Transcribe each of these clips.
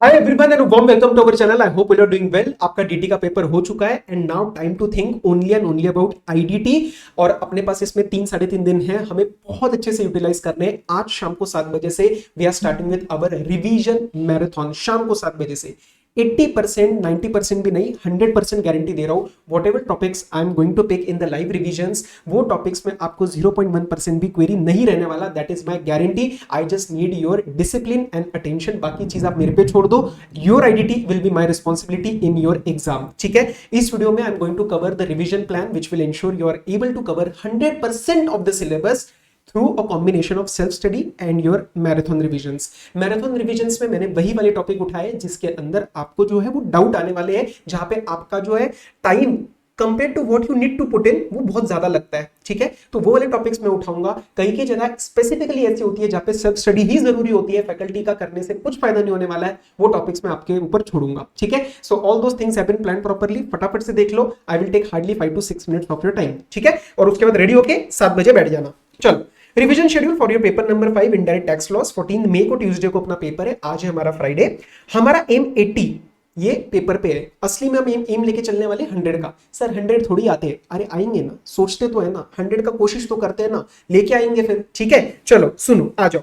Hi everyone and warm welcome to our channel. I hope you are doing well. आपका DT का paper हो चुका है and now time to think only and only about IDT. और अपने पास इसमें 3-3.5 दिन है, हमें बहुत अच्छे से यूटिलाइज करने हैं। आज शाम को 7 बजे से we are starting with our revision marathon. शाम को 7 बजे से 80%, 90% भी नहीं, 100% गारंटी दे रहा हूं। Whatever topics I am going to pick in the live revisions, वो टॉपिक्स में आपको 0.1% भी क्वेरी नहीं रहने वाला। That is my guarantee. I just need your discipline and attention. बाकी चीज आप मेरे पे छोड़ दो। Your identity will be my responsibility in your exam. ठीक है, इस वीडियो में I am going to cover the revision plan which will ensure you are able to cover 100% of the syllabus through a combination of self study and your marathon revisions। marathon revisions में मैंने वही वाले topic उठाए जिसके अंदर आपको जो है वो डाउट आने वाले हैं, जहां पे आपका जो है time compare to what you need to put in वो बहुत ज्यादा लगता है। ठीक है, तो वो वाले टॉपिक्स मैं उठाऊंगा। कई की जगह स्पेसिफिकली ऐसी होती है जहां पे सेल्फ स्टडी ही जरूरी होती है, फैकल्टी का करने से कुछ फायदा नहीं होने वाला है, वो टॉपिक्स मैं आपके ऊपर छोड़ूंगा। ठीक है, so all those things have been planned properly. फटाफट से देख लो। I will take hardly 5 to 6 minutes of your time. ठीक है, और उसके बाद रेडी होके 7 बजे बैठ जाना। चलो, revision schedule for your paper number 5 indirect tax loss. 14 मई को ट्यूसडे को अपना पेपर है। आज है हमारा फ्राइडे। हमारा एम 80 ये पेपर पे है। असली में हम एम लेके चलने वाले 100 का। सर 100 थोड़ी आते हैं। अरे आएंगे ना, सोचते तो है ना, 100 का कोशिश तो करते हैं ना, लेके आएंगे फिर। ठीक है, चलो सुनो, आ जाओ।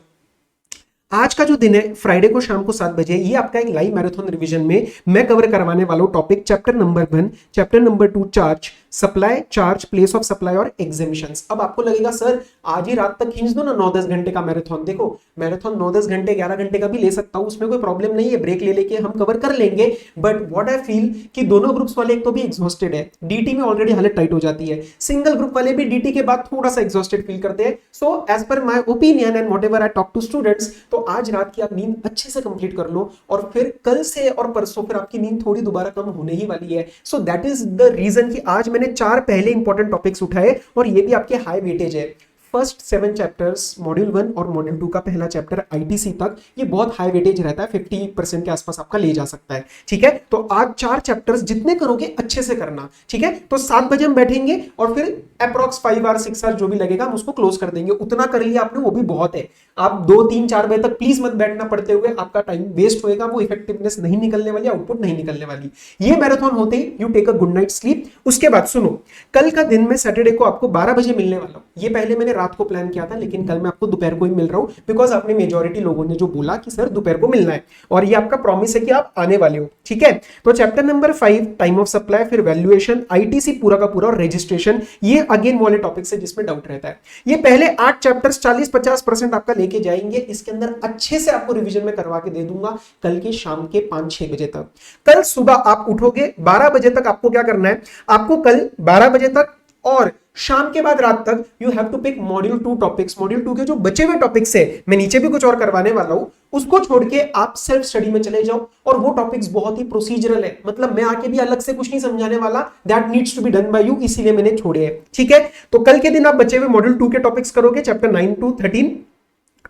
आज का जो दिन है फ्राइडे को शाम को 7 बजे, ये आपका एक लाइव मैराथन रिवीजन में मैं कवर करवाने वाला हूं topic chapter number 1, chapter number 2 charge, supply, charge, place of supply और एग्जामिशंस। अब आपको लगेगा सर आज ही रात तक खींच दो ना 9-10 घंटे का मैराथन। देखो, मैराथन 9-10 घंटे 11 घंटे का भी ले सकता हूं, उसमें कोई प्रॉब्लम नहीं है, ब्रेक ले लेके हम कवर कर लेंगे। बट व्हाट आई फील कि दोनों ग्रुप्स वाले एक तो भी एग्जॉस्टेड है, डीटी में ऑलरेडी हालत टाइट हो जाती है, सिंगल ग्रुप वाले भी डीटी के बाद थोड़ा सा एग्जॉस्टेड फील करते हैं। So as per my opinion and whatever I talk to students, तो आज रात की आप नींद अच्छे से कंप्लीट कर लो और फिर कल से और परसों फिर आपकी नींद थोड़ी दोबारा कम होने ही वाली है। So that is the reason कि आज मैंने 4 पहले इंपॉर्टेंट टॉपिक्स उठाए और ये भी आपके हाई वेटेज है। फर्स्ट 7 चैप्टर्स, मॉड्यूल 1 और मॉड्यूल 2 का पहला चैप्टर आईटीसी तक, ये बहुत हाई वेटेज रहता है, 50% के आसपास आपका ले जा सकता है। ठीक है, तो आज 4 चैप्टर्स जितने करोगे अच्छे से करना। ठीक है, तो 7 बजे हम बैठेंगे और फिर अप्रॉक्स 5 आवर 6 आवर जो भी लगेगा हम उसको क्लोज कर देंगे। उतना कर लिया आपने, वो भी बहुत है। आप 2-3-4 बजे तक प्लीज मत बैठना पड़ते हुए, आपका टाइम वेस्ट होएगा, वो इफेक्टिवनेस नहीं निकलने वाली, आउटपुट नहीं निकलने वाली। ये मैराथन होते ही you take a good night sleep. उसके बाद सुनो, कल का दिन में सैटरडे को आपको 12 बजे मिलने वाला हूं। ये पहले मैंने रात को प्लान किया था, लेकिन कल मैं आपको दोपहर को ही मिल रहा हूं, बिकॉज आपने मेजॉरिटी लोगों ने जो बोला कि सर दोपहर को मिलना है और ये आपका प्रॉमिस है कि आप आने वाले हो। ठीक है, तो chapter number 5 time of supply, फिर वैल्यूएशन, आईटीसी पूरा का पूरा और रजिस्ट्रेशन, ये अगेन वाले टॉपिक्स है जिसमें डाउट रहता है। ये पहले 8 चैप्टर्स 40-50% आपका लेके जाएंगे। इसके अंदर अच्छे से आपको रिवीजन में करवा के दे दूंगा कल के शाम के 5-6 बजे तक। कल सुबह आप उठोगे 12 बजे तक, आपको क्या करना है, आपको कल 12 बजे तक और शाम के बाद रात तक you have to pick module 2 topics. Module 2 के जो बचे हुए टॉपिक्स है, मैं नीचे भी कुछ और करवाने वाला हूं, उसको छोड़ के आप सेल्फ स्टडी में चले जाओ। और वो टॉपिक्स बहुत ही प्रोसीजरल है, मतलब मैं आके भी अलग से कुछ नहीं समझाने वाला, that needs to be done by you, इसीलिए मैंने छोड़े हैं। ठीक है, तो कल के दिन आप बचे हुए मॉड्यूल 2 के टॉपिक्स करोगे, चैप्टर 9 to 13।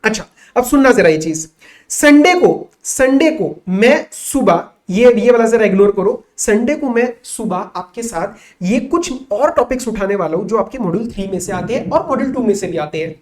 अच्छा, अब सुनना जरा ये चीज। संडे को मैं सुबह, ये वाला जरा इग्नोर करो, संडे को मैं सुबह आपके साथ ये कुछ और टॉपिक्स उठाने वाला हूं जो आपके मॉड्यूल 3 में से आते हैं और मॉड्यूल 2 में से भी आते हैं।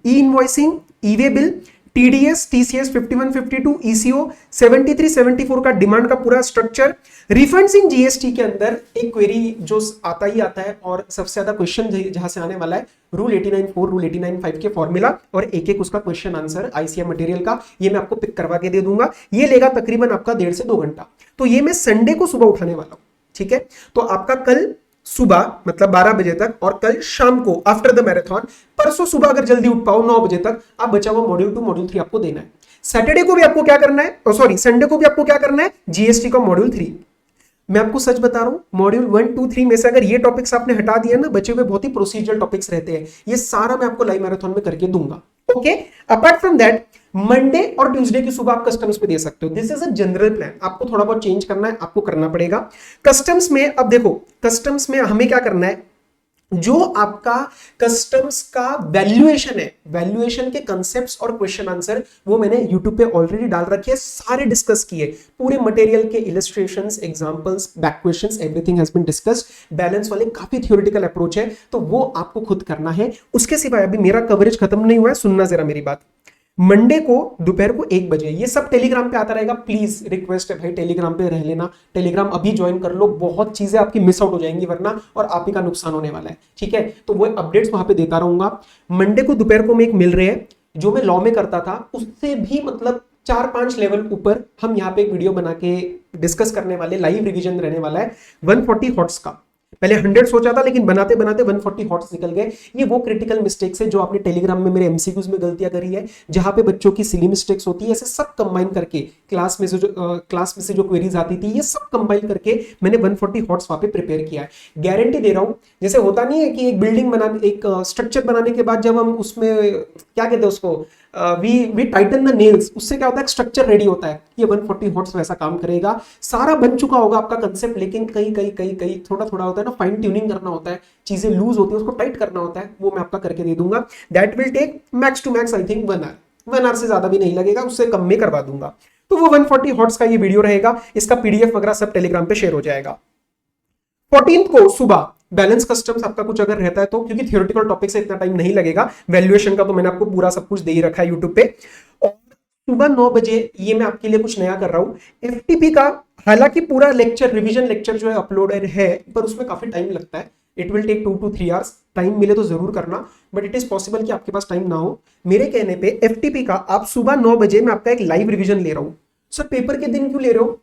E invoicing, E way bill, TDS, TCS 51-52, ECO 73-74 का डिमांड का पूरा स्ट्रक्चर, रिफंड्स इन जीएसटी के अंदर एक क्वेरी जो आता ही आता है और सबसे ज्यादा क्वेश्चन जहां से आने वाला है, रूल 89.4, रूल 89.5 के फॉर्मूला और एक उसका क्वेश्चन आंसर आईसीएम मटेरियल का, ये मैं आपको पिक करवा के दे दूंगा। ये लेगा तकरीबन आपका 1.5 से 2 घंटा। तो ये मैं संडे को सुबह उठाने वाला हूं। ठीक है, तो आपका कल सुबह मतलब 12 बजे तक और कल शाम को आफ्टर द मैराथन, परसों सुबह अगर जल्दी उठ पाओ 9 बजे तक, आप बचा हुआ मॉड्यूल 2 मॉड्यूल 3 आपको देना है। सैटरडे को भी आपको क्या करना है, सॉरी संडे को भी आपको क्या करना है, जीएसटी का मॉड्यूल 3। मैं आपको सच बता रहा हूं, मॉड्यूल 1, 2, 3 में से अगर ये टॉपिक्स आपने हटा दिया ना, बचे हुए बहुत ही प्रोसीजरल टॉपिक्स रहते हैं, ये सारा मैं आपको लाइव मैराथन में करके दूंगा। Okay, apart from that Monday और ट्यूसडे की सुबह आप कस्टम्स पे दे सकते हो। This is a general plan, आपको थोड़ा बहुत चेंज करना है, आपको करना पड़ेगा। कस्टम्स में अब देखो, कस्टम्स में हमें क्या करना है, जो आपका कस्टम्स का वैल्यूएशन है, वैल्यूएशन के कंसेप्ट्स और क्वेश्चन आंसर, वो मैंने यूट्यूब पे ऑलरेडी डाल रखे हैं, सारे डिस्कस किए, पूरे मटेरियल के illustrations, examples, back questions, everything has been discussed. Balance वाले काफी थ्योरेटिकल अप्रोच है, तो वो आपको खुद करना है। उसके सिवाय अभी मेरा कवरेज खत्म नहीं हुआ है, सुनना जरा मेरी बात। मंडे को दोपहर को 1 बजे। ये सब टेलीग्राम पे आता रहेगा। प्लीज रिक्वेस्ट है भाई, टेलीग्राम पे रह लेना, टेलीग्राम अभी ज्वाइन कर लो, बहुत चीजें आपकी मिस आउट हो जाएंगी वरना, और आप ही का नुकसान होने वाला है। ठीक है, तो वो अपडेट्स वहां पे देता रहूंगा। मंडे को दोपहर को मैं एक मिल रहे हैं, जो मैं लॉ में करता था उससे भी मतलब 4-5 लेवल ऊपर हम यहाँ पे एक वीडियो बना के डिस्कस करने वाले, लाइव रिवीजन रहने वाला है 140 हॉट्स का। पहले 100 सोचा था, लेकिन बनाते बनाते 140 हॉट्स निकल गए। ये वो क्रिटिकल मिस्टेक्स है जो आपने टेलीग्राम में मेरे एमसीक्यूज में गलतियां करी है, जहां पे बच्चों की सिली मिस्टेक्स होती है। ऐसे सब कंबाइन करके क्लास में से जो क्वेरीज आती थी, ये सब कंबाइन करके मैंने 140 हॉट्स वहां पे प्रिपेयर किया है। गारंटी दे रहा हूं, जैसे होता नहीं है कि एक बिल्डिंग बनाने, एक स्ट्रक्चर बनाने के बाद जब हम उसमें क्या कहते हैं उसको, वी टाइटन द नेल्स, उससे क्या होता है, स्ट्रक्चर रेडी होता है। ये 140 हॉट्स वैसा काम करेगा। सारा बन चुका होगा आपका कंसेप्ट, लेकिन कहीं थोड़ा थोड़ा होता है ना, फाइन ट्यूनिंग करना होता है, चीजें लूज होती है, उसको टाइट करना होता है, वो मैं आपका करके दे दूंगा। That will take max to max I think 1 hour, 1 hour से ज्यादा भी नहीं लगेगा, उससे कम में करवा दूंगा। तो वो 140 हॉट्स का ये वीडियो रहेगा, इसका पीडीएफ वगैरह सब टेलीग्राम पे शेयर हो जाएगा। 14 को सुबह बैलेंस कस्टम्स आपका कुछ अगर रहता है तो, क्योंकि थियोरेटिकल टॉपिक से इतना टाइम नहीं लगेगा, वैल्यूएशन का तो मैंने आपको पूरा सब कुछ दे ही रखा है यूट्यूब पे। और सुबह 9 बजे ये मैं आपके लिए कुछ नया कर रहा हूं, एफटीपी का। हालांकि पूरा लेक्चर, रिवीजन लेक्चर जो है अपलोडेड है, पर उसमें काफी टाइम लगता है। It will take 2 to 3 hours. Time मिले तो जरूर करना, बट इट इज पॉसिबल कि आपके पास टाइम ना हो। मेरे कहने पे एफटीपी का आप सुबह 9 बजे मैं आपका एक लाइव रिवीजन ले रहा हूं। सर पेपर के दिन क्यों ले रहे हो?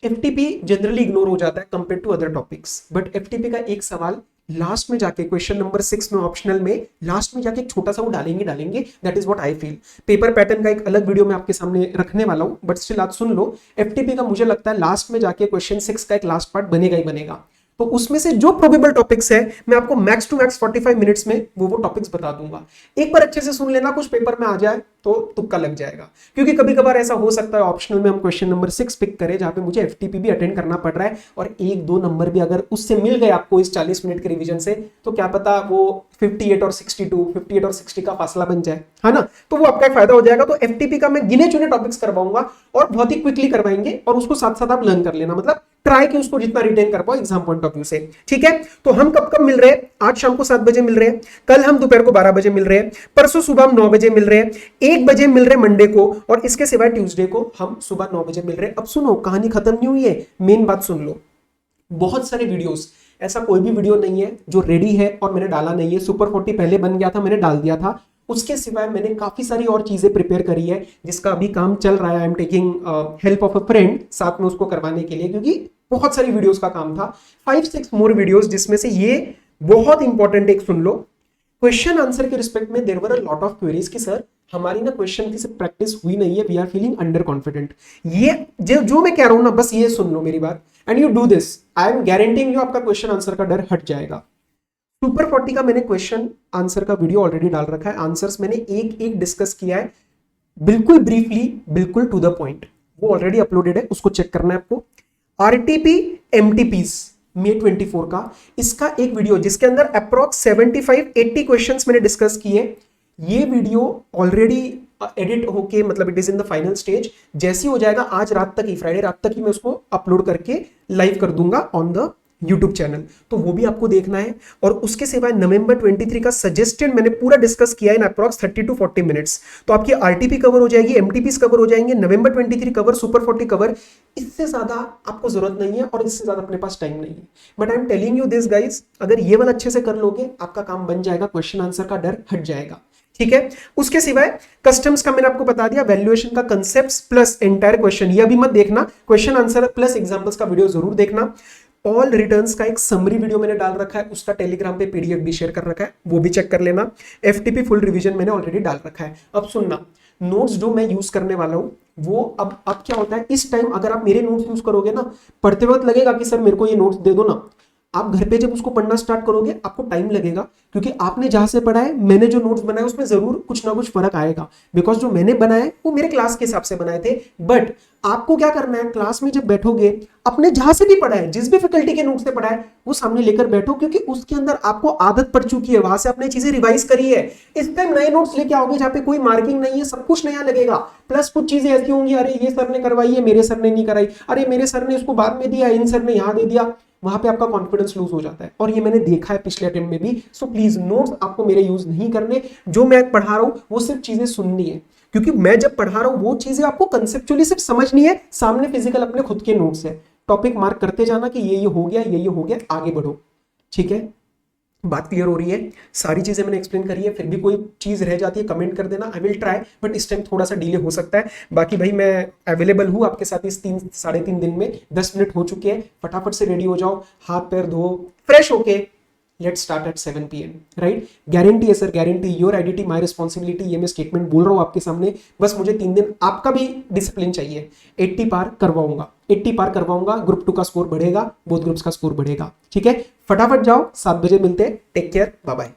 एफटीपी जनरली इग्नोर हो जाता है compare to other topics, but FTP का एक सवाल लास्ट में जाके, क्वेश्चन नंबर 6 में ऑप्शनल में लास्ट में जाके छोटा सा वो डालेंगे। That is what I feel. Paper pattern का एक अलग वीडियो मैं आपके सामने रखने वाला हूं, बट स्टिल आज सुन लो। एफटीपी का मुझे लगता है लास्ट में जाके क्वेश्चन 6 का एक लास्ट पार्ट बनेगा ही बनेगा। तो उसमें से जो प्रोबेबल टॉपिक्स है मैं आपको मैक्स टू मैक्स 45 मिनट्स में वो टॉपिक्स बता दूंगा। एक बार अच्छे से सुन लेना, कुछ पेपर में आ जाए तो तुक्का लग जाएगा। क्योंकि कभी कभार ऐसा हो सकता है ऑप्शनल में हम क्वेश्चन नंबर 6 पिक करें, जहां पे मुझे एफटीपी भी अटेंड करना पड़ रहा है, और 1-2 नंबर भी अगर उससे मिल गए आपको इस 40 मिनट के रिवीजन से, तो क्या पता वो 58 और 60 का फासला बन जाए, है ना। तो वो आपका फायदा हो जाएगा। तो एफटीपी का मैं गिने चुने टॉपिक्स करवाऊंगा, और बहुत ही क्विकली करवाएंगे, और उसको साथ साथ आप लर्न कर लेना, मतलब ट्राई कि उसको जितना रिटेन कर पाओ एग्जाम पॉइंट ऑफ व्यू से। ठीक है, तो हम कब कब मिल रहे हैं? आज शाम को 7 बजे मिल रहे हैं, कल हम दोपहर को 12 बजे मिल रहे हैं, परसों सुबह हम 9 बजे मिल रहे हैं, 1 बजे मिल रहे हैं मंडे को, और इसके सिवाय ट्यूसडे को हम सुबह 9 बजे मिल रहे हैं। अब सुनो, कहानी खत्म नहीं हुई है, मेन बात सुन लो। बहुत सारे वीडियोस, ऐसा कोई भी वीडियो नहीं है जो रेडी है और मैंने डाला नहीं है। सुपर 40 पहले बन गया था, मैंने डाल दिया था। उसके सिवाय मैंने काफी सारी और चीजें प्रिपेयर करी है, जिसका अभी काम चल रहा है। I am taking help of a friend साथ में उसको करवाने के लिए, क्योंकि बहुत सारी वीडियोस का काम था। 5-6 मोर वीडियोस, जिसमें से ये बहुत इंपॉर्टेंट एक सुन लो। क्वेश्चन आंसर के रिस्पेक्ट में there were a lot of queries कि सर हमारी ना क्वेश्चन की सिर्फ प्रैक्टिस हुई नहीं है, we are feeling under confident. ये जो मैं कह रहा हूं ना, बस ये सुन लो मेरी बात, and you do this, I am guaranteeing you आपका क्वेश्चन आंसर का डर हट जाएगा। सुपर 40 का मैंने क्वेश्चन आंसर का वीडियो ऑलरेडी डाल रखा है। आंसर्स मैंने एक एक डिस्कस किया है, बिल्कुल ब्रीफली, बिल्कुल टू द पॉइंट। वो ऑलरेडी अपलोडेड है, उसको चेक करना है आपको। आरटीपी एमटीपीस मे 24 का, इसका एक वीडियो जिसके अंदर अप्रॉक्स 75-80 क्वेश्चंस मैंने डिस्कस किए। ये वीडियो ऑलरेडी एडिट होके, मतलब it is in the final stage. जैसे ही हो जाएगा आज रात तक ही, फ्राइडे रात तक ही, मैं उसको अपलोड करके लाइव कर दूंगा ऑन द यूट्यूब चैनल, तो वो भी आपको देखना है। और उसके सिवाय नवंबर 23 का सजेस्टेड मैंने पूरा डिस्कस किया इन अप्रॉक्स 30 to 40 मिनट्स। तो आपकी आरटीपी कवर हो जाएगी, एमटीपीस कवर हो जाएंगे, नवंबर 23 कवर, सुपर 40 कवर। इससे ज्यादा आपको जरूरत नहीं है, और इससे ज्यादा अपने पास टाइम नहीं है। But I am telling you this guys, अगर ये वाला अच्छे से कर लोगे, आपका काम बन जाएगा, क्वेश्चन आंसर का डर हट जाएगा। ठीक है, उसके सिवाय कस्टम्स का मैंने आपको बता दिया, वैल्यूएशन का कंसेप्ट्स प्लस एंटायर क्वेश्चन, ये अभी मत देखना, क्वेश्चन आंसर प्लस एग्जांपल्स का वीडियो जरूर देखना। ऑल रिटर्न्स का एक समरी वीडियो मैंने डाल रखा है, उसका टेलीग्राम पे पीडीएफ भी शेयर कर रखा है, वो भी चेक कर लेना। एफटीपी फुल रिवीजन मैंने ऑलरेडी डाल रखा है। अब सुनना, नोट्स जो मैं यूज करने वाला हूं, वो अब क्या होता है, इस टाइम अगर आप मेरे नोट्स यूज करोगे ना, पढ़ते वक्त लगेगा कि सर मेरे को ये नोट्स दे दो ना। आप घर पे जब उसको पढ़ना स्टार्ट करोगे, आपको टाइम लगेगा, क्योंकि आपने जहां से पढ़ा है, मैंने जो नोट्स बनाए उसमें जरूर कुछ ना कुछ फर्क आएगा, बिकॉज जो मैंने बनाए वो मेरे क्लास के हिसाब से बनाए थे। बट आपको क्या करना है, क्लास में जब बैठोगे, अपने जहां से भी पढ़ा है, जिस भी फैकल्टी के नोट्स से पढ़ा है, वो सामने लेकर बैठो, क्योंकि उसके अंदर आपको आदत पड़ चुकी है, वहां से आपने चीजें रिवाइज करी है। इस टाइम नए नोट्स लेके आओगे जहां पे कोई मार्किंग नहीं है, सब कुछ नया लगेगा, प्लस कुछ चीजें ऐसी होंगी, अरे ये सर ने करवाई है, मेरे सर ने नहीं कराई, अरे मेरे सर ने इसको बाद में दिया, इन सर ने यहां दे दिया, वहां पे आपका कॉन्फिडेंस लूज हो जाता है। और ये मैंने देखा है पिछले अटेम्प्ट में भी। सो प्लीज नोट्स आपको मेरे यूज नहीं करने, जो मैं पढ़ा रहा हूं वो सिर्फ चीजें सुननी है। क्योंकि मैं जब पढ़ा रहा हूं वो चीजें आपको कंसेप्चुअली सिर्फ समझनी है, सामने फिजिकल अपने खुद के नोट्स है, टॉपिक मार्क करते जाना कि ये हो गया, ये हो गया, आगे बढ़ो। ठीक है, बात क्लियर हो रही है? सारी चीजें मैंने एक्सप्लेन करी है, फिर भी कोई चीज रह जाती है कमेंट कर देना, आई विल ट्राई, बट इस टाइम थोड़ा सा डिले हो सकता है। बाकी भाई मैं अवेलेबल हूँ आपके साथ इस 3 साढ़े 3 दिन में। 10 मिनट हो चुके हैं, फटाफट से रेडी हो जाओ, हाथ पैर धो, फ्रेश होके let's start at 7 PM, right? Guarantee है sir, guarantee, your identity my responsibility, ये मैं स्टेटमेंट बोल रहा हूँ आपके सामने। बस मुझे 3 दिन आपका भी डिसिप्लिन चाहिए। 80 पार करवाऊंगा, 80 पार करवाऊंगा, ग्रुप 2 का स्कोर बढ़ेगा, बोथ ग्रुप्स का स्कोर बढ़ेगा। ठीक है, फटाफट जाओ, 7 बजे मिलते हैं, टेक केयर, बाय बाय।